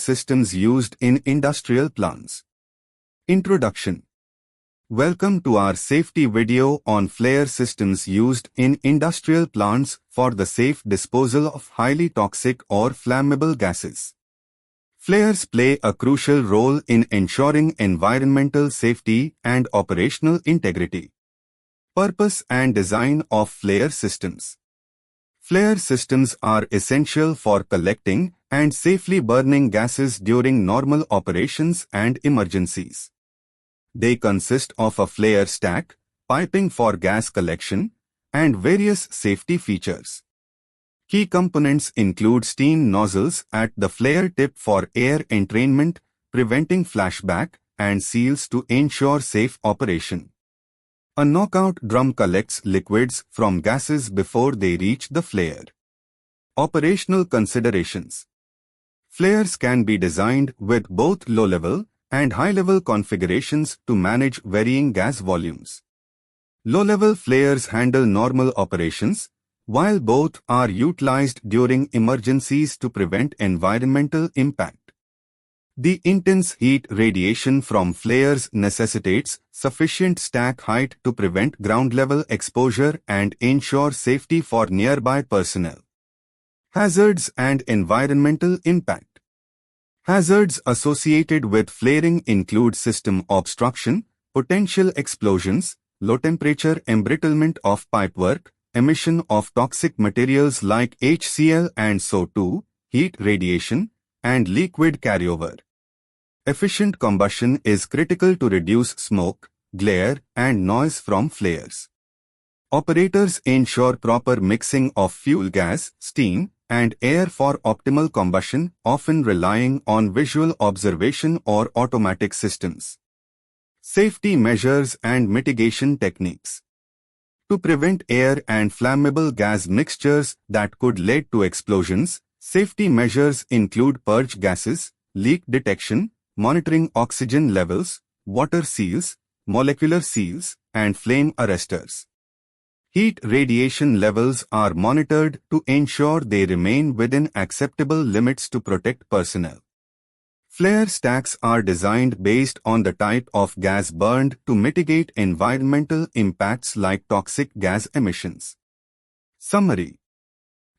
systems used in industrial plants. Introduction. Welcome to our safety video on flare systems used in industrial plants for the safe disposal of highly toxic or flammable gases. Flares play a crucial role in ensuring environmental safety and operational integrity. Purpose and design of flare systems. Flare systems are essential for collecting and safely burning gases during normal operations and emergencies. They consist of a flare stack, piping for gas collection, and various safety features. Key components include steam nozzles at the flare tip for air entrainment, preventing flashback, and seals to ensure safe operation. A knockout drum collects liquids from gases before they reach the flare. Operational considerations. Flares can be designed with both low-level and high-level configurations to manage varying gas volumes. Low-level flares handle normal operations, while both are utilized during emergencies to prevent environmental impact. The intense heat radiation from flares necessitates sufficient stack height to prevent ground-level exposure and ensure safety for nearby personnel. Hazards and environmental impact. Hazards associated with flaring include system obstruction, potential explosions, low-temperature embrittlement of pipework, emission of toxic materials like HCl and SO2, heat radiation, and liquid carryover. Efficient combustion is critical to reduce smoke, glare, and noise from flares. Operators ensure proper mixing of fuel gas, steam, and air for optimal combustion, often relying on visual observation or automatic systems. Safety measures and mitigation techniques. To prevent air and flammable gas mixtures that could lead to explosions, safety measures include purge gases, leak detection, monitoring oxygen levels, water seals, molecular seals, and flame arresters. Heat radiation levels are monitored to ensure they remain within acceptable limits to protect personnel. Flare stacks are designed based on the type of gas burned to mitigate environmental impacts like toxic gas emissions. Summary.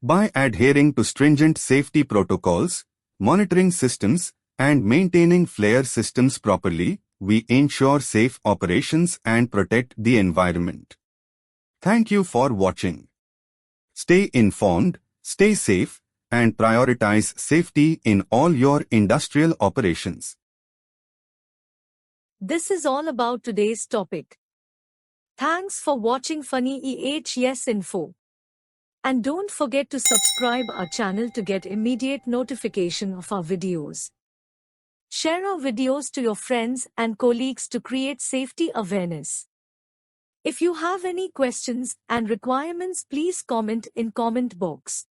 By adhering to stringent safety protocols, monitoring systems, and maintaining flare systems properly, we ensure safe operations and protect the environment. Thank you for watching. Stay informed, stay safe, and prioritize safety in all your industrial operations. This is all about today's topic. Thanks for watching Funny EHS Info. And don't forget to subscribe our channel to get immediate notification of our videos. Share our videos to your friends and colleagues to create safety awareness. If you have any questions and requirements, please comment in comment box.